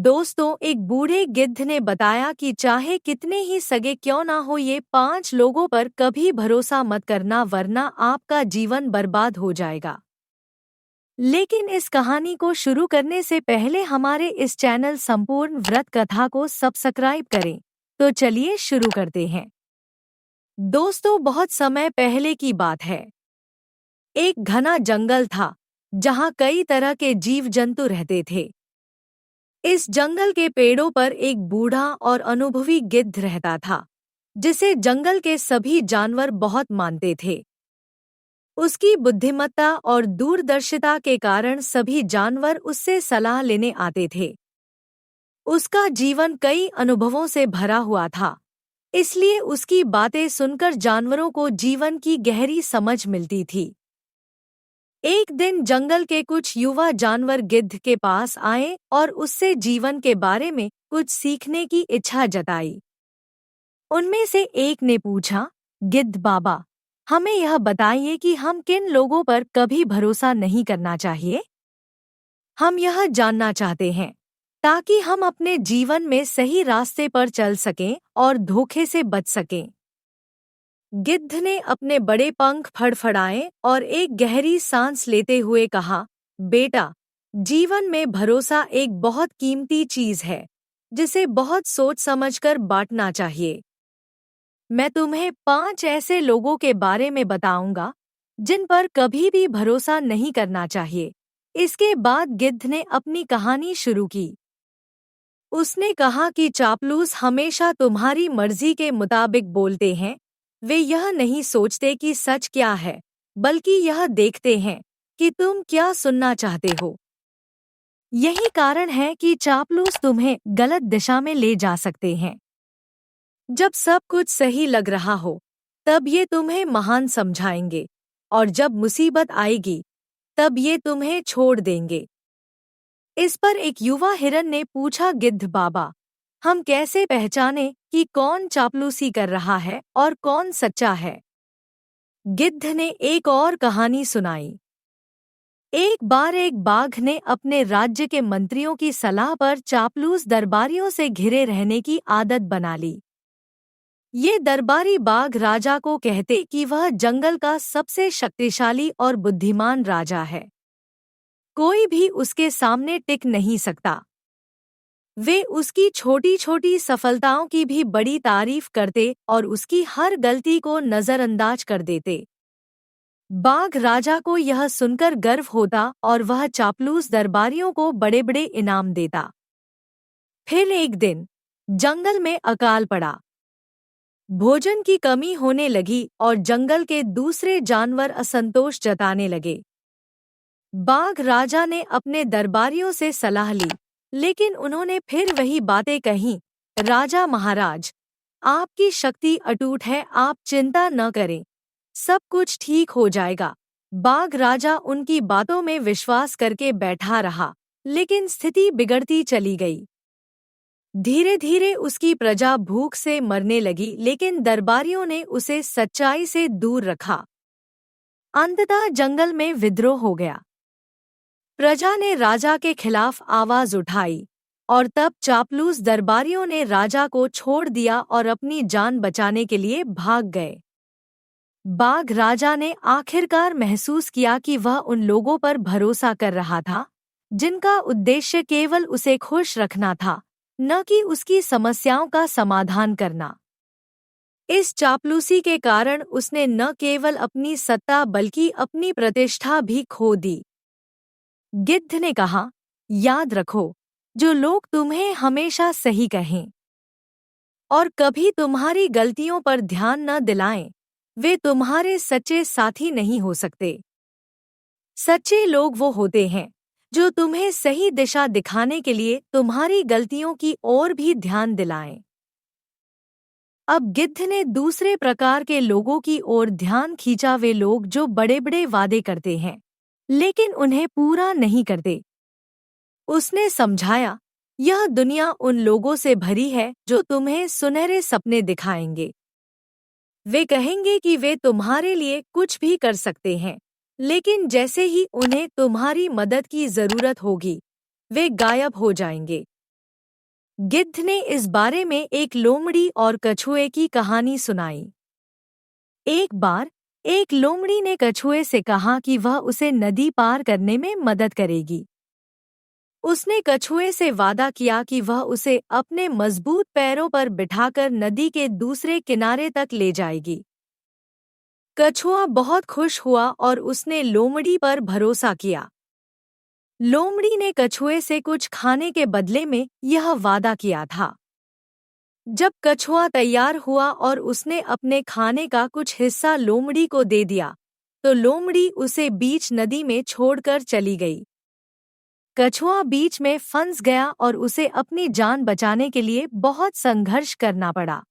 दोस्तों, एक बूढ़े गिद्ध ने बताया कि चाहे कितने ही सगे क्यों ना हो, ये 5 लोगों पर कभी भरोसा मत करना, वरना आपका जीवन बर्बाद हो जाएगा। लेकिन इस कहानी को शुरू करने से पहले हमारे इस चैनल संपूर्ण व्रत कथा को सब्सक्राइब करें। तो चलिए शुरू करते हैं। दोस्तों, बहुत समय पहले की बात है। एक घना जंगल था जहाँ कई तरह के जीव जंतु रहते थे। इस जंगल के पेड़ों पर एक बूढ़ा और अनुभवी गिद्ध रहता था, जिसे जंगल के सभी जानवर बहुत मानते थे। उसकी बुद्धिमत्ता और दूरदर्शिता के कारण सभी जानवर उससे सलाह लेने आते थे। उसका जीवन कई अनुभवों से भरा हुआ था, इसलिए उसकी बातें सुनकर जानवरों को जीवन की गहरी समझ मिलती थी। एक दिन जंगल के कुछ युवा जानवर गिद्ध के पास आए और उससे जीवन के बारे में कुछ सीखने की इच्छा जताई। उनमें से एक ने पूछा, गिद्ध बाबा, हमें यह बताइए कि हम किन लोगों पर कभी भरोसा नहीं करना चाहिए। हम यह जानना चाहते हैं ताकि हम अपने जीवन में सही रास्ते पर चल सकें और धोखे से बच सकें। गिद्ध ने अपने बड़े पंख फड़फड़ाए और एक गहरी सांस लेते हुए कहा, बेटा, जीवन में भरोसा एक बहुत कीमती चीज है, जिसे बहुत सोच समझकर बांटना चाहिए। मैं तुम्हें 5 ऐसे लोगों के बारे में बताऊंगा जिन पर कभी भी भरोसा नहीं करना चाहिए। इसके बाद गिद्ध ने अपनी कहानी शुरू की। उसने कहा कि चापलूस हमेशा तुम्हारी मर्जी के मुताबिक बोलते हैं। वे यह नहीं सोचते कि सच क्या है, बल्कि यह देखते हैं कि तुम क्या सुनना चाहते हो। यही कारण है कि चापलूस तुम्हें गलत दिशा में ले जा सकते हैं। जब सब कुछ सही लग रहा हो, तब ये तुम्हें महान समझाएंगे, और जब मुसीबत आएगी, तब ये तुम्हें छोड़ देंगे। इस पर एक युवा हिरन ने पूछा, गिद्ध बाबा, हम कैसे पहचाने कि कौन चापलूसी कर रहा है और कौन सच्चा है। गिद्ध ने एक और कहानी सुनाई। एक बार एक बाघ ने अपने राज्य के मंत्रियों की सलाह पर चापलूस दरबारियों से घिरे रहने की आदत बना ली। ये दरबारी बाघ राजा को कहते कि वह जंगल का सबसे शक्तिशाली और बुद्धिमान राजा है। कोई भी उसके सामने टिक नहीं सकता। वे उसकी छोटी छोटी सफलताओं की भी बड़ी तारीफ करते और उसकी हर गलती को नजरअंदाज कर देते। बाघ राजा को यह सुनकर गर्व होता और वह चापलूस दरबारियों को बड़े बड़े इनाम देता। फिर एक दिन जंगल में अकाल पड़ा। भोजन की कमी होने लगी और जंगल के दूसरे जानवर असंतोष जताने लगे। बाघ राजा ने अपने दरबारियों से सलाह ली, लेकिन उन्होंने फिर वही बातें कहीं। राजा महाराज, आपकी शक्ति अटूट है, आप चिंता न करें, सब कुछ ठीक हो जाएगा। बाघ राजा उनकी बातों में विश्वास करके बैठा रहा, लेकिन स्थिति बिगड़ती चली गई। धीरे धीरे उसकी प्रजा भूख से मरने लगी, लेकिन दरबारियों ने उसे सच्चाई से दूर रखा। अंततः जंगल में विद्रोह हो गया। प्रजा ने राजा के खिलाफ आवाज उठाई और तब चापलूस दरबारियों ने राजा को छोड़ दिया और अपनी जान बचाने के लिए भाग गए। बाघ राजा ने आखिरकार महसूस किया कि वह उन लोगों पर भरोसा कर रहा था जिनका उद्देश्य केवल उसे खुश रखना था, न कि उसकी समस्याओं का समाधान करना। इस चापलूसी के कारण उसने न केवल अपनी सत्ता बल्कि अपनी प्रतिष्ठा भी खो दी। गिद्ध ने कहा, याद रखो, जो लोग तुम्हें हमेशा सही कहें और कभी तुम्हारी गलतियों पर ध्यान न दिलाएं, वे तुम्हारे सच्चे साथी नहीं हो सकते। सच्चे लोग वो होते हैं जो तुम्हें सही दिशा दिखाने के लिए तुम्हारी गलतियों की ओर भी ध्यान दिलाएं। अब गिद्ध ने दूसरे प्रकार के लोगों की ओर ध्यान खींचा, वे लोग जो बड़े बड़े वादे करते हैं लेकिन उन्हें पूरा नहीं करते। उसने समझाया, यह दुनिया उन लोगों से भरी है जो तुम्हें सुनहरे सपने दिखाएंगे। वे कहेंगे कि वे तुम्हारे लिए कुछ भी कर सकते हैं, लेकिन जैसे ही उन्हें तुम्हारी मदद की जरूरत होगी, वे गायब हो जाएंगे। गिद्ध ने इस बारे में एक लोमड़ी और कछुए की कहानी सुनाई। एक बार एक लोमड़ी ने कछुए से कहा कि वह उसे नदी पार करने में मदद करेगी। उसने कछुए से वादा किया कि वह उसे अपने मजबूत पैरों पर बिठाकर नदी के दूसरे किनारे तक ले जाएगी। कछुआ बहुत खुश हुआ और उसने लोमड़ी पर भरोसा किया। लोमड़ी ने कछुए से कुछ खाने के बदले में यह वादा किया था। जब कछुआ तैयार हुआ और उसने अपने खाने का कुछ हिस्सा लोमड़ी को दे दिया, तो लोमड़ी उसे बीच नदी में छोड़कर चली गई। कछुआ बीच में फंस गया और उसे अपनी जान बचाने के लिए बहुत संघर्ष करना पड़ा।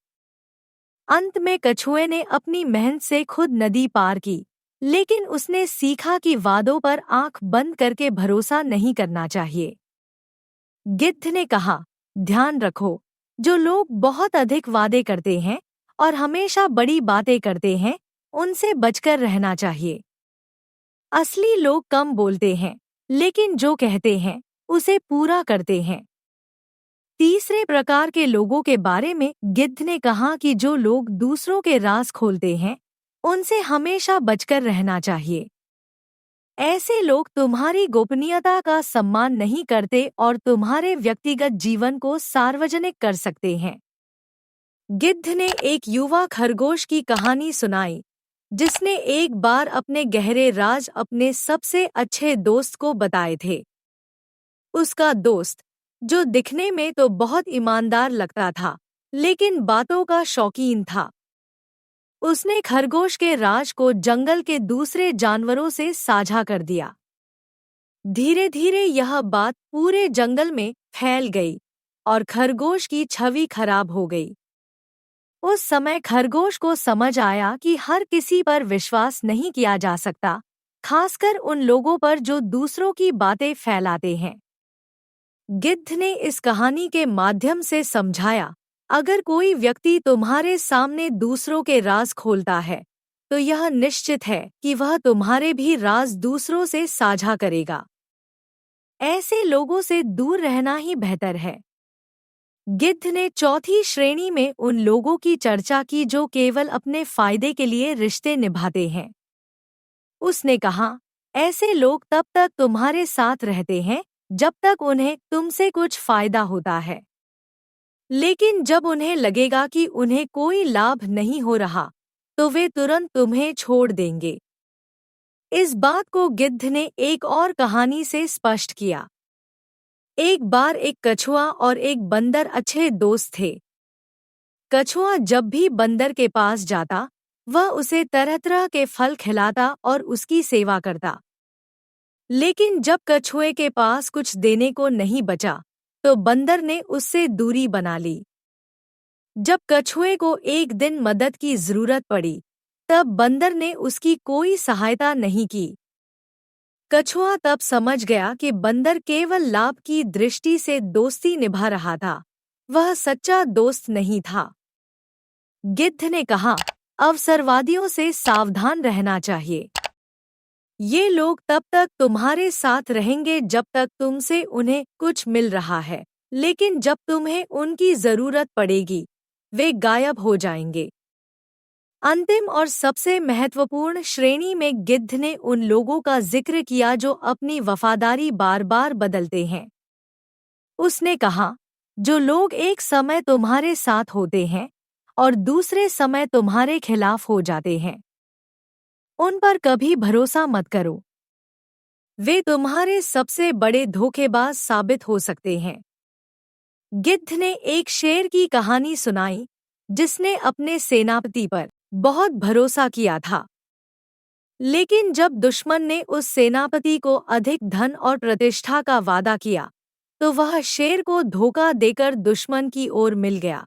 अंत में कछुए ने अपनी मेहनत से खुद नदी पार की, लेकिन उसने सीखा कि वादों पर आंख बंद करके भरोसा नहीं करना चाहिए। गिद्ध ने कहा, ध्यान रखो, जो लोग बहुत अधिक वादे करते हैं और हमेशा बड़ी बातें करते हैं, उनसे बचकर रहना चाहिए। असली लोग कम बोलते हैं, लेकिन जो कहते हैं उसे पूरा करते हैं। तीसरे प्रकार के लोगों के बारे में गिद्ध ने कहा कि जो लोग दूसरों के राज खोलते हैं, उनसे हमेशा बचकर रहना चाहिए। ऐसे लोग तुम्हारी गोपनीयता का सम्मान नहीं करते और तुम्हारे व्यक्तिगत जीवन को सार्वजनिक कर सकते हैं। गिद्ध ने एक युवा खरगोश की कहानी सुनाई, जिसने एक बार अपने गहरे राज अपने सबसे अच्छे दोस्त को बताए थे। उसका दोस्त, जो दिखने में तो बहुत ईमानदार लगता था, लेकिन बातों का शौकीन था, उसने खरगोश के राज को जंगल के दूसरे जानवरों से साझा कर दिया। धीरे धीरे यह बात पूरे जंगल में फैल गई और खरगोश की छवि खराब हो गई। उस समय खरगोश को समझ आया कि हर किसी पर विश्वास नहीं किया जा सकता, खासकर उन लोगों पर जो दूसरों की बातें फैलाते हैं। गिद्ध ने इस कहानी के माध्यम से समझाया, अगर कोई व्यक्ति तुम्हारे सामने दूसरों के राज खोलता है, तो यह निश्चित है कि वह तुम्हारे भी राज दूसरों से साझा करेगा। ऐसे लोगों से दूर रहना ही बेहतर है। गिद्ध ने चौथी श्रेणी में उन लोगों की चर्चा की जो केवल अपने फायदे के लिए रिश्ते निभाते हैं। उसने कहा, ऐसे लोग तब तक तुम्हारे साथ रहते हैं जब तक उन्हें तुमसे कुछ फायदा होता है, लेकिन जब उन्हें लगेगा कि उन्हें कोई लाभ नहीं हो रहा, तो वे तुरंत तुम्हें छोड़ देंगे। इस बात को गिद्ध ने एक और कहानी से स्पष्ट किया। एक बार एक कछुआ और एक बंदर अच्छे दोस्त थे। कछुआ जब भी बंदर के पास जाता, वह उसे तरह तरह के फल खिलाता और उसकी सेवा करता। लेकिन जब कछुए के पास कुछ देने को नहीं बचा, तो बंदर ने उससे दूरी बना ली। जब कछुए को एक दिन मदद की जरूरत पड़ी, तब बंदर ने उसकी कोई सहायता नहीं की। कछुआ तब समझ गया कि बंदर केवल लाभ की दृष्टि से दोस्ती निभा रहा था, वह सच्चा दोस्त नहीं था। गिद्ध ने कहा, अवसरवादियों से सावधान रहना चाहिए। ये लोग तब तक तुम्हारे साथ रहेंगे जब तक तुमसे उन्हें कुछ मिल रहा है, लेकिन जब तुम्हें उनकी जरूरत पड़ेगी, वे गायब हो जाएंगे। अंतिम और सबसे महत्वपूर्ण श्रेणी में गिद्ध ने उन लोगों का जिक्र किया जो अपनी वफादारी बार बार बदलते हैं। उसने कहा, जो लोग एक समय तुम्हारे साथ होते हैं और दूसरे समय तुम्हारे खिलाफ हो जाते हैं, उन पर कभी भरोसा मत करो। वे तुम्हारे सबसे बड़े धोखेबाज साबित हो सकते हैं। गिद्ध ने एक शेर की कहानी सुनाई, जिसने अपने सेनापति पर बहुत भरोसा किया था। लेकिन जब दुश्मन ने उस सेनापति को अधिक धन और प्रतिष्ठा का वादा किया, तो वह शेर को धोखा देकर दुश्मन की ओर मिल गया।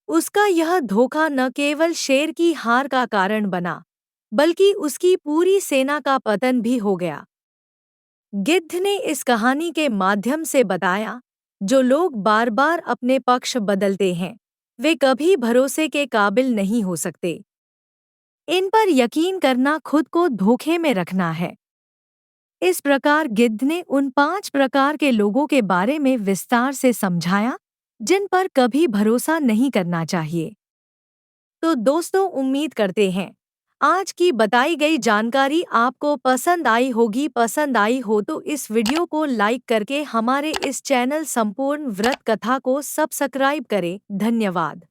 उसका यह धोखा न केवल शेर की हार का कारण बना, बल्कि उसकी पूरी सेना का पतन भी हो गया। गिद्ध ने इस कहानी के माध्यम से बताया, जो लोग बार बार अपने पक्ष बदलते हैं, वे कभी भरोसे के काबिल नहीं हो सकते। इन पर यकीन करना खुद को धोखे में रखना है। इस प्रकार गिद्ध ने उन 5 प्रकार के लोगों के बारे में विस्तार से समझाया, जिन पर कभी भरोसा नहीं करना चाहिए। तो दोस्तों, उम्मीद करते हैं आज की बताई गई जानकारी आपको पसंद आई होगी। पसंद आई हो तो इस वीडियो को लाइक करके हमारे इस चैनल संपूर्ण व्रत कथा को सब्सक्राइब करें। धन्यवाद।